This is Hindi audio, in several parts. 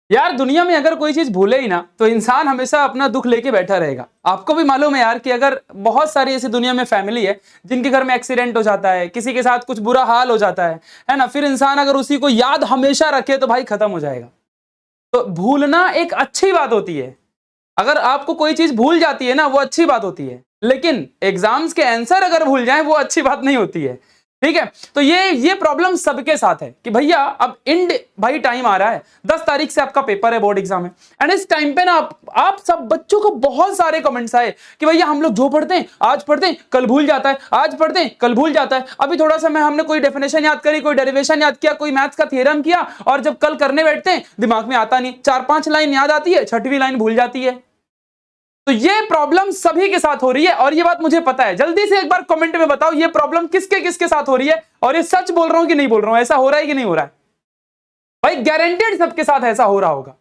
यार दुनिया में अगर कोई चीज भूले ही ना तो इंसान हमेशा अपना दुख लेके बैठा रहेगा। आपको भी मालूम है यार कि अगर बहुत सारी ऐसी दुनिया में फैमिली है जिनके घर में एक्सीडेंट हो जाता है, किसी के साथ कुछ बुरा हाल हो जाता है ना, फिर इंसान अगर उसी को याद हमेशा रखे तो भाई खत्म हो जाएगा। तो भूलना एक अच्छी बात होती है। अगर आपको कोई चीज भूल जाती है ना वो अच्छी बात होती है, लेकिन एग्जाम्स के आंसर अगर भूल जाए वो अच्छी बात नहीं होती है। ठीक है, तो ये प्रॉब्लम सबके साथ है कि भैया अब इंड भाई टाइम आ रहा है, 10 तारीख से आपका पेपर है, बोर्ड एग्जाम है। एंड इस टाइम पे ना आप सब बच्चों को बहुत सारे कमेंट्स आए कि भैया हम लोग जो पढ़ते हैं आज पढ़ते हैं कल भूल जाता है, आज पढ़ते हैं कल भूल जाता है। अभी थोड़ा सा मैं हमने कोई डेफिनेशन याद करी, कोई डेरिवेशन याद किया, कोई मैथ्स का थ्योरम किया, और जब कल करने बैठते हैं दिमाग में आता नहीं, 4-5 लाइन याद आती है, 6वीं लाइन भूल जाती है। तो ये प्रॉब्लम सभी के साथ हो रही है और ये बात मुझे पता है। जल्दी से एक बार कमेंट में बताओ ये प्रॉब्लम किसके किसके साथ हो रही है, और ये सच बोल रहा हूं कि नहीं बोल रहा हूं, ऐसा हो रहा है कि नहीं हो रहा है। भाई गारंटेड सबके साथ ऐसा हो रहा होगा।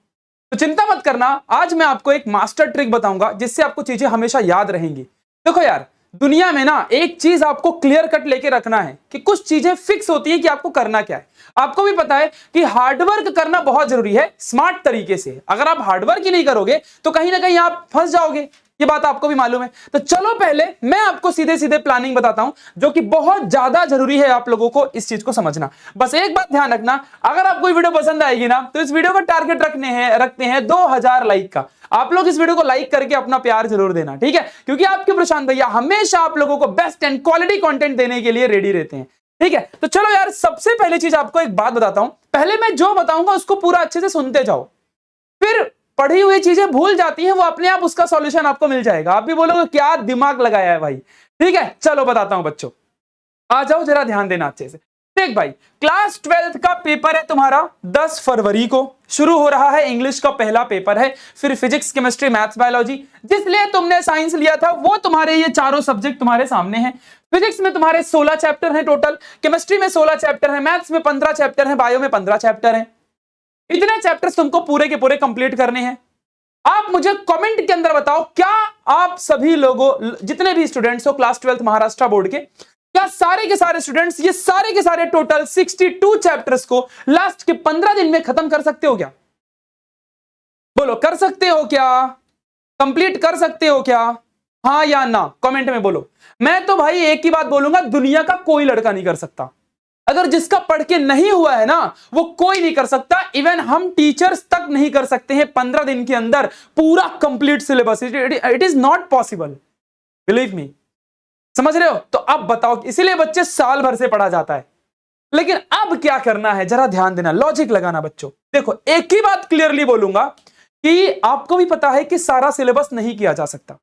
तो चिंता मत करना, आज मैं आपको एक मास्टर ट्रिक बताऊंगा जिससे आपको चीजें हमेशा याद रहेंगी। देखो यार, दुनिया में ना एक चीज आपको क्लियर कट लेके रखना है कि कुछ चीजें फिक्स होती है कि आपको करना क्या है। आपको भी पता है कि हार्डवर्क करना बहुत जरूरी है स्मार्ट तरीके से। अगर आप हार्डवर्क ही नहीं करोगे तो कहीं ना कहीं आप फंस जाओगे, ये बात आपको भी मालूम है। तो चलो पहले मैं आपको सीधे सीधे प्लानिंग बताता हूं जो कि बहुत ज्यादा जरूरी है आप लोगों को इस चीज को समझना। बस एक बात ध्यान रखना, अगर आपको वीडियो पसंद आएगी ना तो इस वीडियो का टारगेट रखते हैं 2000 लाइक का। आप लोग इस वीडियो को लाइक करके अपना प्यार जरूर देना, ठीक है, क्योंकि आपके प्रशांत भैया हमेशा आप लोगों को बेस्ट एंड क्वालिटी कंटेंट देने के लिए रेडी रहते हैं। ठीक है, तो चलो यार, सबसे पहले चीज आपको एक बात बताता हूं। पहले मैं जो बताऊंगा उसको पूरा अच्छे से सुनते जाओ, फिर पढ़ी हुई चीजें भूल जाती हैं वो अपने आप उसका सॉल्यूशन आपको मिल जाएगा। आप भी बोलोगे क्या दिमाग लगाया है भाई। ठीक है, चलो बताता हूं बच्चों, आ जाओ जरा ध्यान देना अच्छे से। देख भाई, क्लास 12th का पेपर है तुम्हारा 10 फरवरी को शुरू हो रहा है। इंग्लिश का पहला पेपर है, फिर फिजिक्स, केमिस्ट्री, मैथ्स, बायोलॉजी। जिसलिए तुमने साइंस लिया था वो तुम्हारे ये चारों सब्जेक्ट तुम्हारे सामने हैं। फिजिक्स में तुम्हारे 16 चैप्टर हैं टोटल, केमिस्ट्री में 16 चैप्टर हैं, मैथ्स में 15 चैप्टर हैं, बायो में 15 चैप्टर हैं। इतने चैप्टर्स तुमको पूरे के पूरे कंप्लीट करने हैं। आप मुझे कमेंट के अंदर बताओ, क्या आप सभी लोगों, जितने भी स्टूडेंट्स हो क्लास 12th महाराष्ट्र बोर्ड के, क्या सारे के सारे स्टूडेंट्स ये सारे के सारे टोटल 62 चैप्टर्स को लास्ट के 15 दिन में खत्म कर सकते हो क्या? बोलो, कर सकते हो क्या? कंप्लीट कर सकते हो क्या? हाँ या ना कमेंट में बोलो। मैं तो भाई एक ही बात बोलूंगा, दुनिया का कोई लड़का नहीं कर सकता। अगर जिसका पढ़ के नहीं हुआ है ना वो कोई नहीं कर सकता। इवन हम टीचर्स तक नहीं कर सकते हैं 15 दिन के अंदर पूरा complete syllabus. It is not possible, believe me. समझ रहे हो? तो अब बताओ, इसीलिए बच्चे साल भर से पढ़ा जाता है। लेकिन अब क्या करना है, जरा ध्यान देना, लॉजिक लगाना बच्चों। देखो, एक ही बात क्लियरली बोलूंगा कि आपको भी पता है कि सारा सिलेबस नहीं किया जा सकता।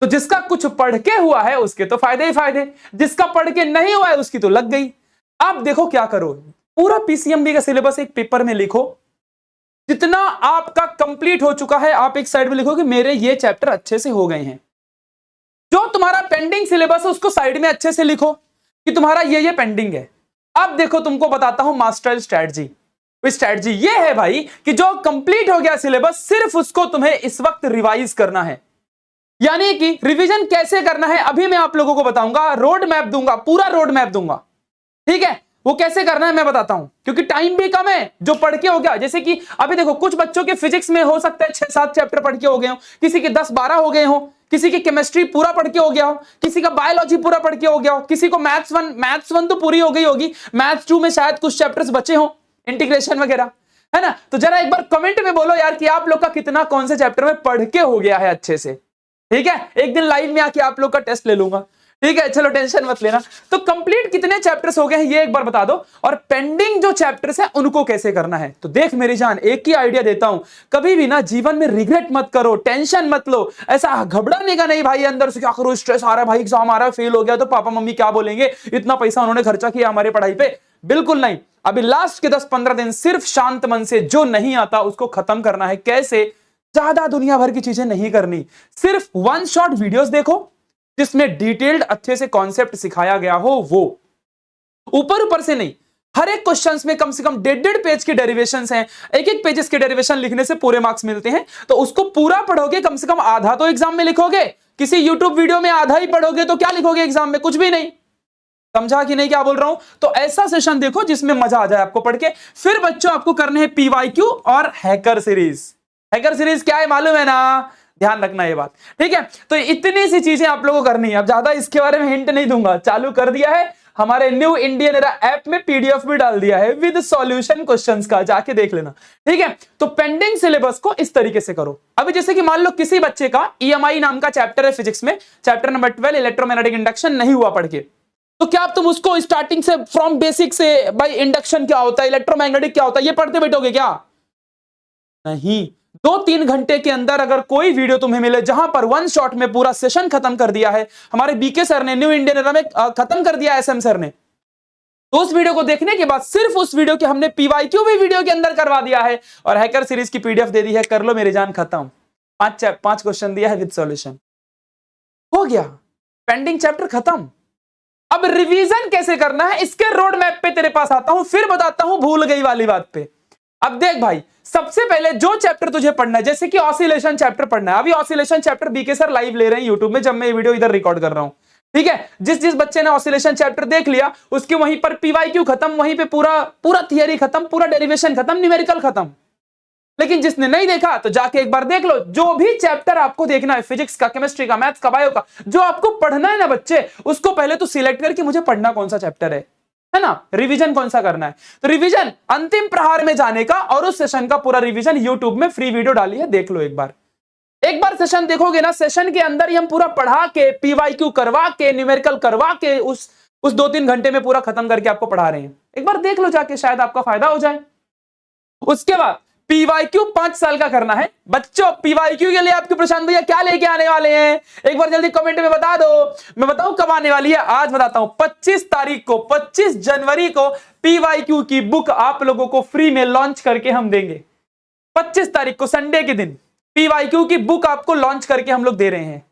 तो जिसका कुछ पढ़ के हुआ है उसके तो फायदे ही फायदे, जिसका पढ़ के नहीं हुआ है उसकी तो लग गई। अब देखो क्या करो, पूरा पीसीएमबी का सिलेबस एक पेपर में लिखो। जितना आपका कंप्लीट हो चुका है आप एक साइड में लिखो कि मेरे ये चैप्टर अच्छे से हो गए हैं। जो तुम्हारा पेंडिंग सिलेबस है उसको साइड में अच्छे से लिखो कि तुम्हारा ये पेंडिंग है। अब देखो, तुमको बताता हूं मास्टर स्ट्रेटजी। स्ट्रेटजी ये है भाई कि जो कंप्लीट हो गया सिलेबस सिर्फ उसको तुम्हें इस वक्त रिवाइज करना है। यानी कि रिवीजन कैसे करना है अभी मैं आप लोगों को बताऊंगा, रोड मैप दूंगा, पूरा रोड मैप दूंगा। ठीक है, वो कैसे करना है मैं बताता हूं, क्योंकि टाइम भी कम है। जो पढ़ के हो गया, जैसे कि अभी देखो, कुछ बच्चों के फिजिक्स में हो सकता है 6-7 चैप्टर पढ़ के हो गए हो, किसी के 10-12 हो गए हो, किसी की केमिस्ट्री पूरा पढ़ के हो गया हो, किसी का बायोलॉजी पूरा पढ़ के हो गया हो, किसी को मैथ्स वन तो पूरी हो गई होगी, मैथ्स 2 में शायद कुछ चैप्टर्स बचे हो, इंटीग्रेशन वगैरह, है ना। तो जरा एक बार कमेंट में बोलो यार कि आप लोग का कितना कौन से चैप्टर में पढ़ के हो गया है अच्छे से। ठीक है, एक दिन लाइव में आके आप लोग का टेस्ट ले लूंगा। ठीक है, चलो टेंशन मत लेना। तो कंप्लीट कितने चैप्टर्स हो गए हैं ये एक बार बता दो, और पेंडिंग जो चैप्टर्स हैं उनको कैसे करना है। तो देख मेरी जान, एक ही आइडिया देता हूं, कभी भी ना जीवन में रिग्रेट मत करो, टेंशन मत लो, ऐसा घबराने का नहीं भाई। अंदर से क्या करो, स्ट्रेस आ रहा है भाई, एग्जाम आ रहा है, फेल हो गया तो पापा मम्मी क्या बोलेंगे, इतना पैसा उन्होंने खर्चा किया हमारे पढ़ाई पे। बिल्कुल नहीं, अभी लास्ट के 10-15 दिन सिर्फ शांत मन से जो नहीं आता उसको खत्म करना है। कैसे? ज्यादा दुनिया भर की चीजें नहीं करनी, सिर्फ 1 शॉट वीडियोस देखो जिसमें डिटेल्ड अच्छे से कॉन्सेप्ट सिखाया गया हो। वो ऊपर से नहीं, हर एक क्वेश्चंस में कम से कम 1.5 पेज के डेरिवेशंस हैं। एक पेजेस के डेरिवेशन लिखने से पूरे मार्क्स मिलते हैं, तो उसको पूरा पढ़ोगे, कम से कम आधा तो एग्जाम में लिखोगे। किसी यूट्यूब वीडियो में आधा ही पढ़ोगे तो क्या लिखोगे एग्जाम में? कुछ भी नहीं। समझा कि नहीं क्या बोल रहा हूं? तो ऐसा सेशन देखो जिसमें मजा आ जाए आपको पढ़ के। फिर बच्चों आपको करने हैं पीवाईक्यू और हैकर सीरीज। हैकर सीरीज क्या है मालूम है ना? ध्यान रखना ये बात, ठीक है? तो इतनी सी चीजें आप लोगों को करनी है। अब ज्यादा इसके बारे में हिंट नहीं दूंगा, चालू कर दिया है हमारे न्यू इंडियन एरा ऐप में, पीडीएफ भी डाल दिया है विद सॉल्यूशन क्वेश्चंस का, जाके देख लेना, ठीक है? तो पेंडिंग सिलेबस को इस तरीके से करो। अभी जैसे कि मान लो किसी बच्चे का ईएमआई नाम का चैप्टर है फिजिक्स में, चैप्टर नंबर 12 इलेक्ट्रोमैग्नेटिक इंडक्शन नहीं हुआ पढ़ के, तो क्या आप तुम उसको स्टार्टिंग से फ्रॉम बेसिक से भाई इंडक्शन क्या होता है, इलेक्ट्रोमैग्नेटिक क्या होता है, ये पढ़ते बैठोगे क्या? नहीं। 2-3 घंटे के अंदर अगर कोई वीडियो तुम्हें मिले जहां पर वन शॉट में पूरा सेशन खत्म कर दिया है, हमारे बीके सर ने न्यू इंडियन एरा में खत्म कर दिया, एसएम सर ने, तो उस वीडियो को देखने के बाद सिर्फ उस वीडियो के हमने पीवाईक्यू भी वीडियो के अंदर करवा दिया है और हैकर सीरीज की पीडीएफ दे दी है, कर लो मेरी जान खत्म। 5 क्वेश्चन दिया है विद सॉल्यूशन, हो गया, पेंडिंग चैप्टर खत्म। अब रिवीजन कैसे करना है इसके रोड मैप पे तेरे पास आता हूं, फिर बताता हूं भूल गई वाली बात पे। अब देख भाई, सबसे पहले जो चैप्टर तुझे पढ़ना है, जैसे कि ऑसिलेशन चैप्टर पढ़ना है, अभी oscillation chapter BK sir live ले रहे हैं यूट्यूब में जब मैं ये वीडियो इधर रिकॉर्ड कर रहा हूं, ठीक है? जिस जिस बच्चे ने ऑसिलेशन चैप्टर देख लिया उसके वहीं पर पीवाईक्यू खत्म, वहीं पे पूरा थियरी खत्म, पूरा डेरिवेशन खत्म, न्यूमेरिकल खत्म। लेकिन जिसने नहीं देखा तो जाके एक बार देख लो। जो भी चैप्टर आपको देखना है, फिजिक्स का, केमिस्ट्री का, मैथ्स का, बायो का, जो आपको पढ़ना है ना बच्चे, उसको पहले तो सिलेक्ट करके मुझे पढ़ना कौन सा चैप्टर है ना, रिवीजन कौन सा करना है। तो रिवीजन अंतिम प्रहार में जाने का और उस सेशन का पूरा रिवीजन यूट्यूब में फ्री वीडियो डाली है, देख लो एक बार सेशन देखोगे ना, सेशन के अंदर ही हम पूरा पढ़ा के, पीवाईक्यू करवा के, न्यूमेरिकल करवा के उस 2-3 घंटे में पूरा खत्म करके आपको पढ़ा रहे हैं। एक बार देख लो जाके, शायद आपका फायदा हो जाए। उसके बाद पीवाईक्यू 5 साल का करना है बच्चों। पीवाईक्यू के लिए आपके प्रशांत भैया क्या लेके आने वाले हैं, एक बार जल्दी कमेंट में बता दो। मैं बताऊं कब आने वाली है, आज बताता हूं। 25 तारीख को, 25 जनवरी को पीवाईक्यू की बुक आप लोगों को फ्री में लॉन्च करके हम देंगे। 25 तारीख को संडे के दिन पीवाईक्यू की बुक आपको लॉन्च करके हम लोग दे रहे हैं।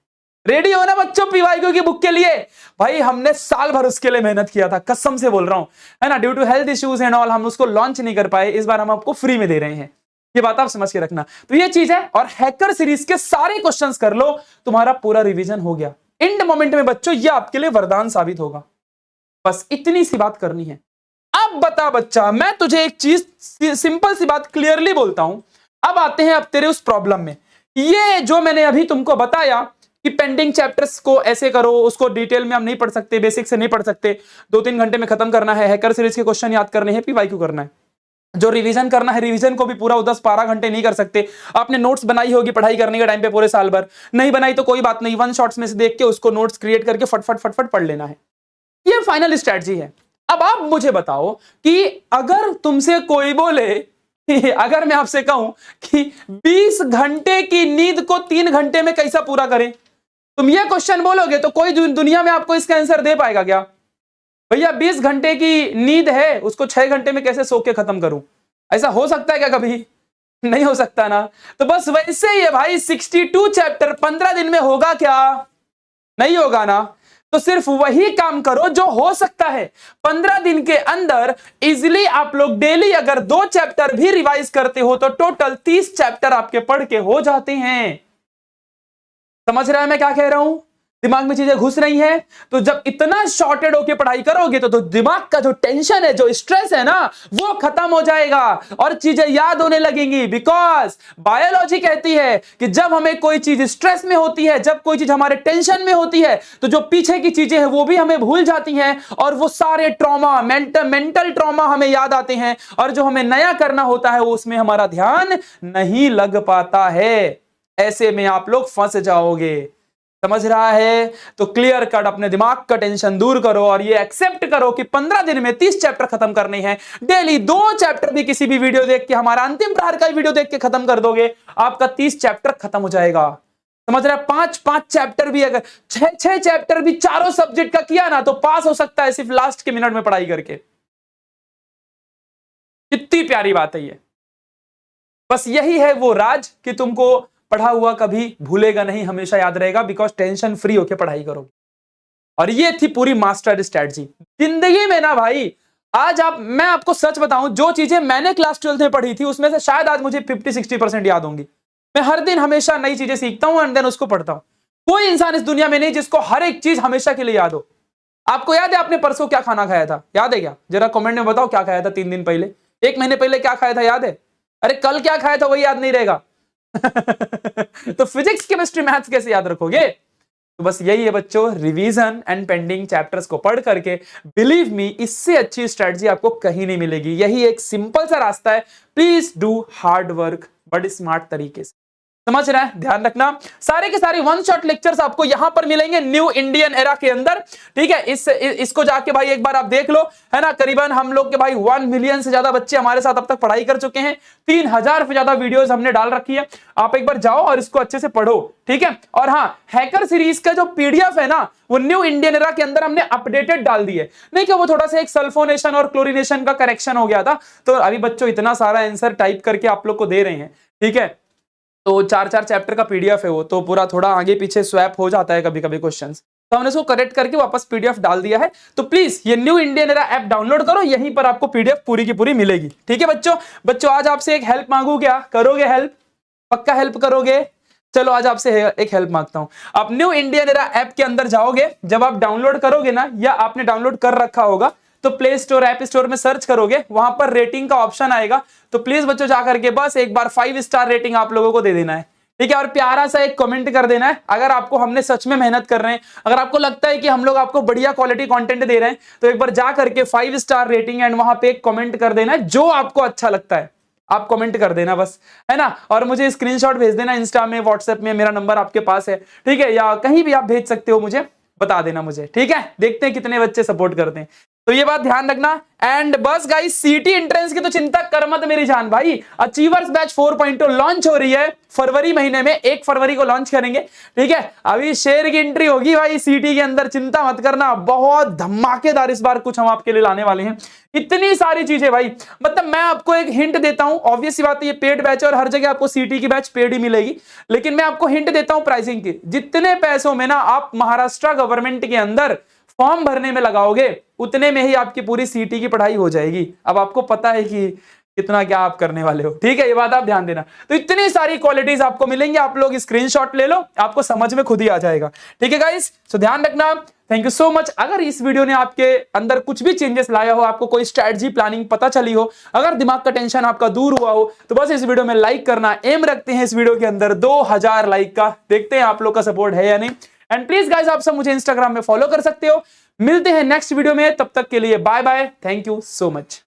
रेडी हो ना बच्चों पीवाईक्यू की बुक के लिए? भाई हमने साल भर उसके लिए मेहनत किया था, कसम से बोल रहा हूं, है ना। Due to health issues and all हम उसको लॉन्च नहीं कर पाए, इस बार हम आपको फ्री में दे रहे हैं। ये बात आप समझ के रखना। तो ये चीज है। और हैकर सीरीज के सारे क्वेश्चंस कर लो, तुम्हारा पूरा रिवीजन हो गया। एंड मोमेंट में बच्चों ये आपके लिए वरदान साबित होगा। बस इतनी सी बात करनी है। अब बता बच्चा, मैं तुझे एक चीज सिंपल सी बात क्लियरली बोलता हूं। अब आते हैं अब तेरे उस प्रॉब्लम में। ये जो मैंने अभी तुमको बताया कि पेंडिंग चैप्टर्स को ऐसे करो, उसको डिटेल में हम नहीं पढ़ सकते, बेसिक से नहीं पढ़ सकते, 2-3 घंटे में खत्म करना है, हैकर सीरीज के क्वेश्चन याद करने हैं, पीवाईक्यू करना है। जो रिवीजन करना है, रिवीजन को भी पूरा 10-12 घंटे नहीं कर सकते। आपने नोट्स बनाई होगी पढ़ाई करने के टाइम पे पूरे साल भर, नहीं बनाई तो कोई बात नहीं, वन शॉट्स में से देख के उसको नोट्स क्रिएट करके फटफट पढ़ लेना है। ये फाइनल स्ट्रेटजी है। अब आप मुझे बताओ कि अगर तुमसे कोई बोले, अगर मैं आपसे कहूं कि 20 घंटे की नींद को 3 घंटे में कैसा पूरा करें, तुम ये क्वेश्चन बोलोगे तो कोई दुनिया में आपको इसका आंसर दे पाएगा क्या? भैया 20 घंटे की नींद है, उसको 6 घंटे में कैसे सो के खत्म करूं? ऐसा हो सकता है क्या कभी? नहीं हो सकता ना। तो बस वैसे ही है भाई, 62 चैप्टर 15 दिन में होगा क्या? नहीं होगा ना। तो सिर्फ वही काम करो जो हो सकता है। 15 दिन के अंदर इजिली आप लोग डेली अगर 2 चैप्टर भी रिवाइज करते हो तो टोटल 30 चैप्टर आपके पढ़ के हो जाते हैं। समझ रहा है मैं क्या कह रहा हूं? दिमाग में चीजें घुस रही हैं। तो जब इतना शॉर्टेड होके पढ़ाई करोगे तो दिमाग का जो टेंशन है, जो स्ट्रेस है ना, वो खत्म हो जाएगा और चीजें याद होने लगेंगी। बिकॉज बायोलॉजी कहती है कि जब हमें कोई चीज स्ट्रेस में होती है, जब कोई चीज हमारे टेंशन में होती है, तो जो पीछे की चीजें हैं वो भी हमें भूल जाती हैं और वो सारे ट्रॉमा, मेंटल ट्रॉमा हमें याद आते हैं और जो हमें नया करना होता है वो उसमें हमारा ध्यान नहीं लग पाता है। ऐसे में आप लोग फंस जाओगे। समझ रहा है? तो क्लियर कट अपने दिमाग का टेंशन दूर करो और ये एक्सेप्ट करो कि 15 दिन में 30 चैप्टर खत्म करने हैं। डेली 2 चैप्टर भी किसी भी वीडियो देख के, हमारा अंतिम प्रहार का वीडियो देख के खत्म कर दोगे, आपका 30 चैप्टर खत्म हो जाएगा। समझ रहा है? 5-5 चैप्टर भी, अगर 6-6 चैप्टर भी चारों सब्जेक्ट का किया ना तो पास हो सकता है सिर्फ लास्ट के मिनट में पढ़ाई करके। कितनी प्यारी बात है ये। बस यही है वो राज कि तुमको पढ़ा हुआ कभी भूलेगा नहीं, हमेशा याद रहेगा। बिकॉज टेंशन फ्री होके पढ़ाई करोगे। और ये थी पूरी मास्टर स्ट्रेटजी जिंदगी में ना भाई। आज मैं आपको सच बताऊं, जो चीजें मैंने क्लास 12th में पढ़ी थी उसमें से शायद आज मुझे 50-60% याद होंगी। मैं हर दिन हमेशा नई चीजें सीखता हूं एंड देन उसको पढ़ता हूं। कोई इंसान इस दुनिया में नहीं जिसको हर एक चीज हमेशा के लिए याद हो। आपको याद है आपने परसों क्या खाना खाया था? याद है क्या? जरा कमेंट में बताओ क्या खाया था 3 दिन पहले, 1 महीने पहले क्या खाया था, याद है? अरे कल क्या खाया था वही याद नहीं रहेगा। तो फिजिक्स केमिस्ट्री मैथ्स कैसे याद रखोगे? तो बस यही है बच्चों, रिवीजन एंड पेंडिंग चैप्टर्स को पढ़ करके, बिलीव मी, इससे अच्छी स्ट्रेटजी आपको कहीं नहीं मिलेगी। यही एक सिंपल सा रास्ता है। Please do hard work but smart तरीके से। समझ रहे हैं? ध्यान रखना, सारे के सारे वन शॉट लेक्चर्स आपको यहां पर मिलेंगे न्यू इंडियन एरा के अंदर। ठीक है, इसको जाके भाई एक बार आप देख लो, है ना। करीबन हम लोग के भाई 1 मिलियन से ज्यादा बच्चे हमारे साथ अब तक पढ़ाई कर चुके हैं। 3000 से ज्यादा वीडियोस हमने डाल रखी है। आप एक बार जाओ और इसको अच्छे से पढ़ो। ठीक है, और हाँ, हैकर सीरीज का जो पीडीएफ है ना, वो न्यू इंडियन एरा के अंदर हमने अपडेटेड डाल दी है। नहीं कि वो थोड़ा सा एक सल्फोनेशन और क्लोरीनेशन का करेक्शन हो गया था, तो अभी बच्चों इतना सारा आंसर टाइप करके आप लोग को दे रहे हैं। ठीक है, तो 4-4 चैप्टर का पीडीएफ है वो, तो पूरा थोड़ा आगे पीछे स्वैप हो जाता है कभी कभी क्वेश्चंस, तो हमने इसको करेक्ट करके वापस पीडीएफ डाल दिया है। तो प्लीज ये new Indian era app download करो, यहीं पर आपको पीडीएफ पूरी की पूरी मिलेगी। ठीक है बच्चों आज आपसे एक हेल्प मांगू क्या? करोगे हेल्प? पक्का हेल्प करोगे? चलो आज आपसे एक हेल्प मांगता हूं। आप न्यू इंडियन एरा ऐप के अंदर जाओगे, जब आप डाउनलोड करोगे ना, या आपने डाउनलोड कर रखा होगा, तो प्ले स्टोर ऐप स्टोर में सर्च करोगे, वहां पर रेटिंग का ऑप्शन आएगा। तो प्लीज बच्चों जाकर के बस एक बार 5 स्टार रेटिंग आप लोगों को दे देना है। ठीक है, और प्यारा सा एक कमेंट कर देना है। अगर आपको हमने सच में मेहनत कर रहे हैं, अगर आपको लगता है कि हम लोग आपको बढ़िया क्वालिटी कंटेंट दे रहे हैं, तो एक बार जा करके 5 स्टार रेटिंग एंड वहां पे एक कमेंट कर देना है, जो आपको अच्छा लगता है आप कमेंट कर देना बस, है ना। और मुझे स्क्रीनशॉट भेज देना, इंस्टा में, व्हाट्सएप में, मेरा नंबर आपके पास है। ठीक है, या कहीं भी आप भेज सकते हो, मुझे बता देना मुझे। ठीक है, देखते हैं कितने बच्चे सपोर्ट करते हैं। तो ये बात ध्यान रखना। एंड बस गाइस, सीटी एंट्रेंस की तो चिंता कर मत मेरी जान भाई। अचीवर्स बैच 4.0 लॉन्च हो रही है फरवरी महीने में, 1 फरवरी को लॉन्च करेंगे। ठीक है, अभी शेयर की एंट्री होगी भाई सीटी के अंदर, चिंता मत करना। बहुत धमाकेदार इस बार कुछ हम आपके लिए लाने वाले हैं, इतनी सारी चीजें भाई। मतलब मैं आपको एक हिंट देता हूं, ऑब्वियस सी बात है ये पेड बैच है और हर जगह आपको सीटी की बैच पेड ही मिलेगी, लेकिन मैं आपको हिंट देता हूं प्राइसिंग की। जितने पैसों में ना आप महाराष्ट्र गवर्नमेंट के अंदर फॉर्म भरने में लगाओगे, उतने में ही आपकी पूरी सीटी की पढ़ाई हो जाएगी। अब आपको पता है कि कितना क्या आप करने वाले हो। ठीक है, ये बात आप ध्यान देना। तो इतनी सारी क्वालिटीज आपको मिलेंगी, आप लोग स्क्रीनशॉट ले लो, आपको समझ में खुद ही आ जाएगा। ठीक है गाइस, तो ध्यान रखना। Thank you so much. अगर इस वीडियो ने आपके अंदर कुछ भी चेंजेस लाया हो, आपको कोई स्ट्रेटजी प्लानिंग पता चली हो, अगर दिमाग का टेंशन आपका दूर हुआ हो, तो बस इस वीडियो में लाइक करना। एम रखते हैं इस वीडियो के अंदर 2000 लाइक का, देखते हैं आप लोग का सपोर्ट है या नहीं। एंड प्लीज गाइस, आप सब मुझे इंस्टाग्राम में फॉलो कर सकते हो। मिलते हैं नेक्स्ट वीडियो में, तब तक के लिए bye bye, thank you so much.